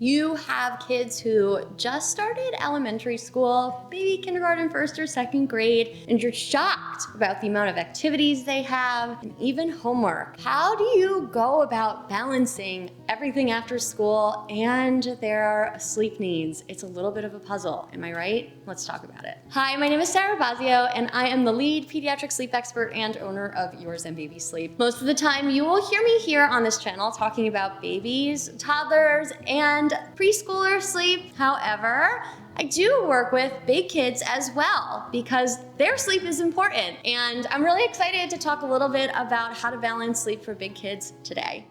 You have kids who just started elementary school, maybe kindergarten, first or second grade, and you're shocked about the amount of activities they have and even homework. How do you go about balancing everything after school and their sleep needs? It's a little bit of a puzzle, am I right? Let's talk about it. Hi, my name is Sarah Bossio, and I am the lead pediatric sleep expert and owner of Your Zen Baby Sleep. Most of the time, you will hear me here on this channel talking about babies, toddlers, and preschooler sleep. However, I do work with big kids as well because their sleep is important. And I'm really excited to talk a little bit about how to balance sleep for big kids today.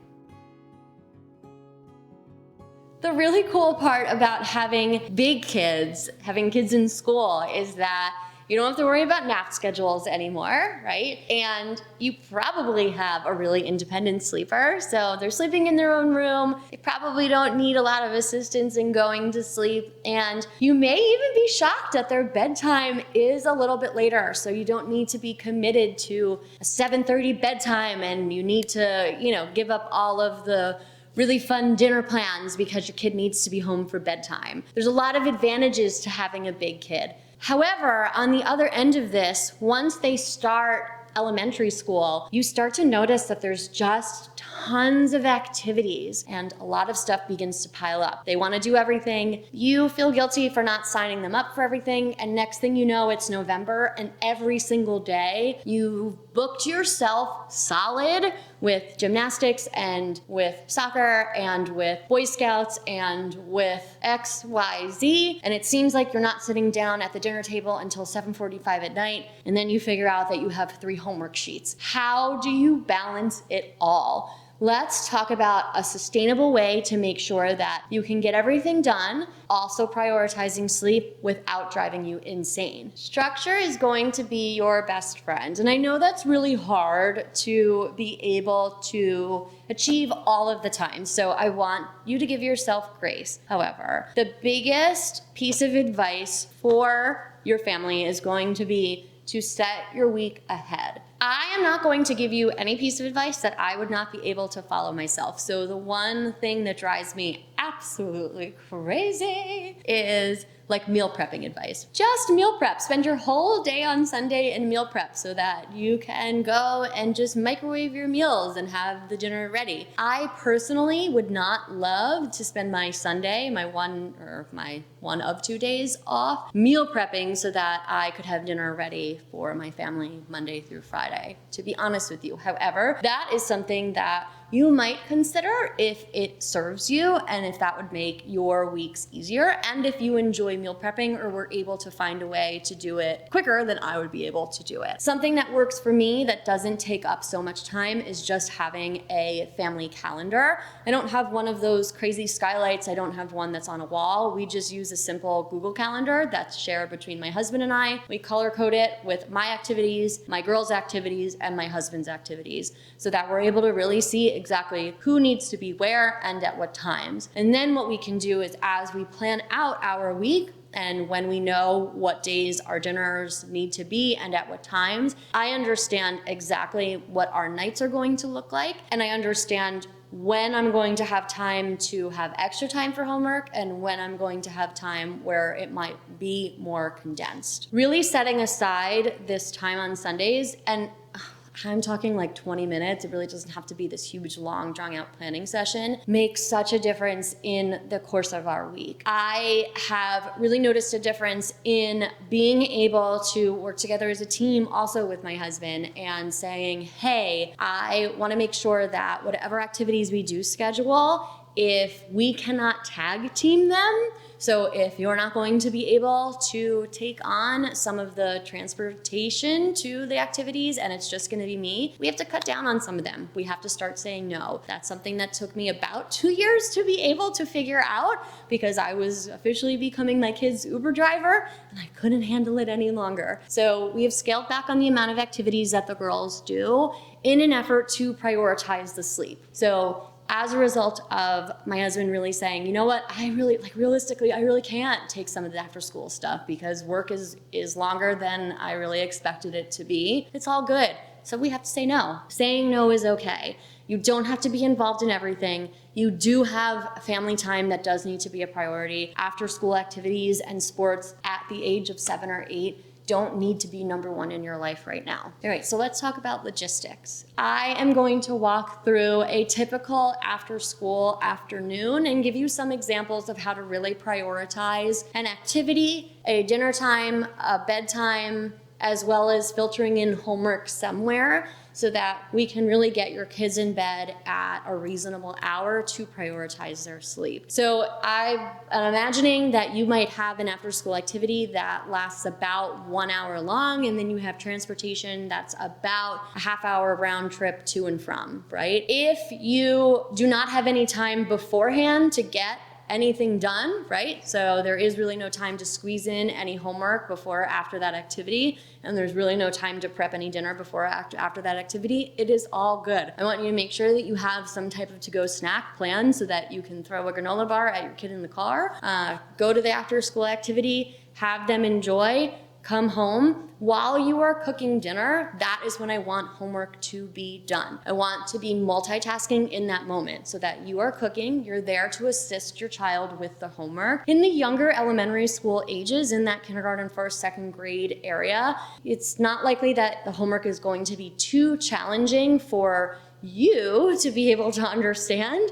The really cool part about having big kids, having kids in school, is that you don't have to worry about nap schedules anymore, right? And you probably have a really independent sleeper, so they're sleeping in their own room. They probably don't need a lot of assistance in going to sleep, and you may even be shocked that their bedtime is a little bit later, so you don't need to be committed to a 7:30 bedtime and you need to, give up all of the really fun dinner plans because your kid needs to be home for bedtime. There's a lot of advantages to having a big kid. However, on the other end of this, once they start elementary school, you start to notice that there's just tons of activities and a lot of stuff begins to pile up. They want to do everything. You feel guilty for not signing them up for everything. And next thing you know, it's November, and every single day you've booked yourself solid with gymnastics and with soccer and with Boy Scouts and with XYZ. And it seems like you're not sitting down at the dinner table until 7:45 at night. And then you figure out that you have 3 homework sheets. How do you balance it all? Let's talk about a sustainable way to make sure that you can get everything done, also prioritizing sleep without driving you insane. Structure is going to be your best friend, and I know that's really hard to be able to achieve all of the time, so I want you to give yourself grace. However, the biggest piece of advice for your family is going to be to set your week ahead. I am not going to give you any piece of advice that I would not be able to follow myself. So the one thing that drives me absolutely crazy is like meal prepping advice. Just meal prep. Spend your whole day on Sunday in meal prep so that you can go and just microwave your meals and have the dinner ready. I personally would not love to spend my Sunday, my one of 2 days off, meal prepping so that I could have dinner ready for my family Monday through Friday, to be honest with you. However, that is something that you might consider if it serves you and if that would make your weeks easier, and if you enjoy meal prepping or were able to find a way to do it quicker than I would be able to do it. Something that works for me that doesn't take up so much time is just having a family calendar. I don't have one of those crazy skylights. I don't have one that's on a wall. We just use a simple Google Calendar that's shared between my husband and I. We color code it with my activities, my girls' activities, and my husband's activities so that we're able to really see exactly who needs to be where and at what times. And then what we can do is, as we plan out our week and when we know what days our dinners need to be and at what times, I understand exactly what our nights are going to look like, and I understand when I'm going to have time to have extra time for homework and when I'm going to have time where it might be more condensed. Really setting aside this time on Sundays, and I'm talking like 20 minutes, it really doesn't have to be this huge, long, drawn-out planning session, makes such a difference in the course of our week. I have really noticed a difference in being able to work together as a team also with my husband and saying, hey, I want to make sure that whatever activities we do schedule, if we cannot tag team them, so if you're not going to be able to take on some of the transportation to the activities and it's just going to be me, we have to cut down on some of them. We have to start saying no. That's something that took me about 2 years to be able to figure out because I was officially becoming my kid's Uber driver and I couldn't handle it any longer. So we have scaled back on the amount of activities that the girls do in an effort to prioritize the sleep. So as a result of my husband really saying, you know what, realistically, I really can't take some of the after school stuff because work is longer than I really expected it to be. It's all good. So we have to say no. Saying no is okay. You don't have to be involved in everything. You do have family time that does need to be a priority. After school activities and sports at the age of 7 or 8 don't need to be number one in your life right now. All right, so let's talk about logistics. I am going to walk through a typical after school afternoon and give you some examples of how to really prioritize an activity, a dinner time, a bedtime, as well as filtering in homework somewhere so that we can really get your kids in bed at a reasonable hour to prioritize their sleep. So I'm imagining that you might have an after school activity that lasts about 1 hour long, and then you have transportation that's about a half-hour round trip to and from, right? If you do not have any time beforehand to get anything done, right? So there is really no time to squeeze in any homework before or after that activity, and there's really no time to prep any dinner before or after that activity. It is all good. I want you to make sure that you have some type of to-go snack planned so that you can throw a granola bar at your kid in the car, go to the after-school activity, have them enjoy, come home. While you are cooking dinner, that is when I want homework to be done. I want to be multitasking in that moment so that you are cooking, you're there to assist your child with the homework. In the younger elementary school ages, in that kindergarten, first, second grade area, it's not likely that the homework is going to be too challenging for you to be able to understand,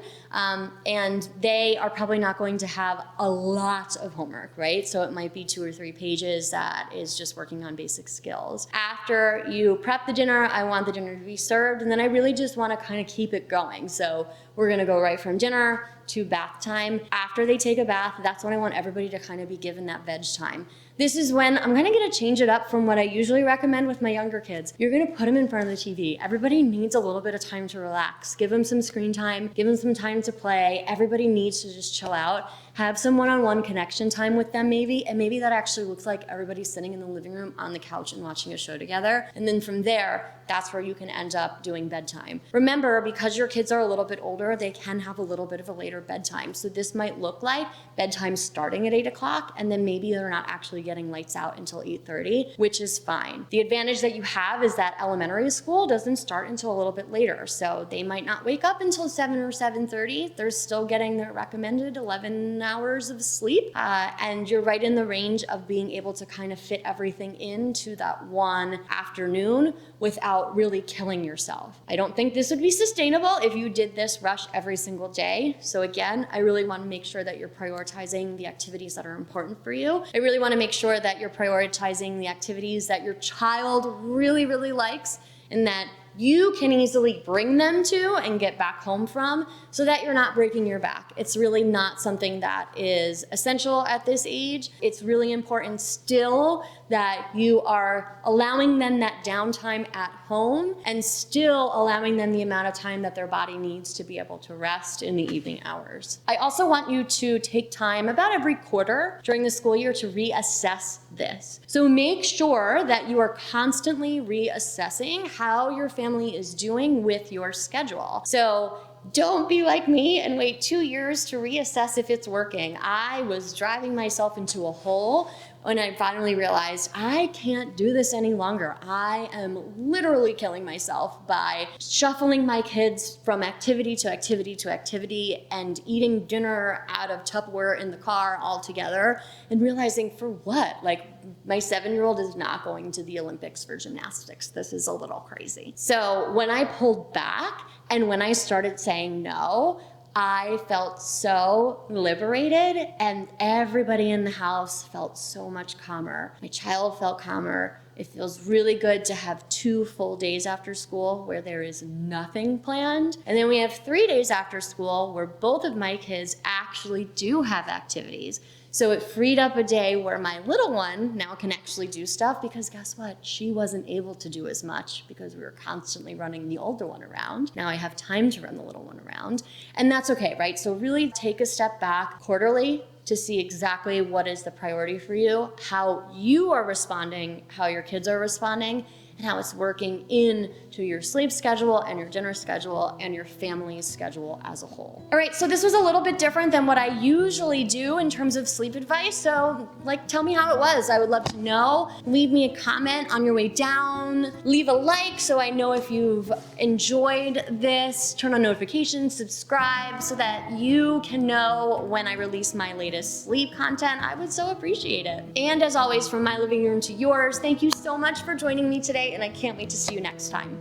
and they are probably not going to have a lot of homework, right? So it might be 2 or 3 pages that is just working on basic skills. After you prep the dinner, I want the dinner to be served, and then I really just want to kind of keep it going. So we're going to go right from dinner to bath time. After they take a bath, that's when I want everybody to kind of be given that veg time. This is when I'm gonna change it up from what I usually recommend with my younger kids. You're gonna put them in front of the TV. Everybody needs a little bit of time to relax. Give them some screen time, give them some time to play. Everybody needs to just chill out. Have some one-on-one connection time with them maybe, and maybe that actually looks like everybody sitting in the living room on the couch and watching a show together. And then from there, that's where you can end up doing bedtime. Remember, because your kids are a little bit older, they can have a little bit of a later bedtime. So this might look like bedtime starting at 8 o'clock, and then maybe they're not actually getting lights out until 8:30, which is fine. The advantage that you have is that elementary school doesn't start until a little bit later. So they might not wake up until 7 or 7:30. They're still getting their recommended 11 hours of sleep. And you're right in the range of being able to kind of fit everything into that one afternoon without really killing yourself. I don't think this would be sustainable if you did this rush every single day. So again, I really want to make sure that you're prioritizing the activities that are important for you. I really want to make sure that you're prioritizing the activities that your child really, really likes and that you can easily bring them to and get back home from so that you're not breaking your back. It's really not something that is essential at this age. It's really important still that you are allowing them that downtime at home and still allowing them the amount of time that their body needs to be able to rest in the evening hours. I also want you to take time about every quarter during the school year to reassess this. So make sure that you are constantly reassessing how your family is doing with your schedule. So don't be like me and wait 2 years to reassess if it's working. I was driving myself into a hole when I finally realized I can't do this any longer. I am literally killing myself by shuffling my kids from activity to activity to activity and eating dinner out of Tupperware in the car all together and realizing for what? Like my 7-year-old is not going to the Olympics for gymnastics. This is a little crazy. So when I pulled back and when I started saying no, I felt so liberated and everybody in the house felt so much calmer. My child felt calmer. It feels really good to have 2 full days after school where there is nothing planned. And then we have 3 days after school where both of my kids actually do have activities. So it freed up a day where my little one now can actually do stuff because guess what? She wasn't able to do as much because we were constantly running the older one around. Now I have time to run the little one around, and that's okay, right? So really take a step back quarterly to see exactly what is the priority for you, how you are responding, how your kids are responding, and how it's working into your sleep schedule and your dinner schedule and your family's schedule as a whole. All right, so this was a little bit different than what I usually do in terms of sleep advice. So tell me how it was. I would love to know. Leave me a comment on your way down. Leave a like so I know if you've enjoyed this. Turn on notifications, subscribe so that you can know when I release my latest sleep content. I would so appreciate it. And as always, from my living room to yours, thank you so much for joining me today, and I can't wait to see you next time.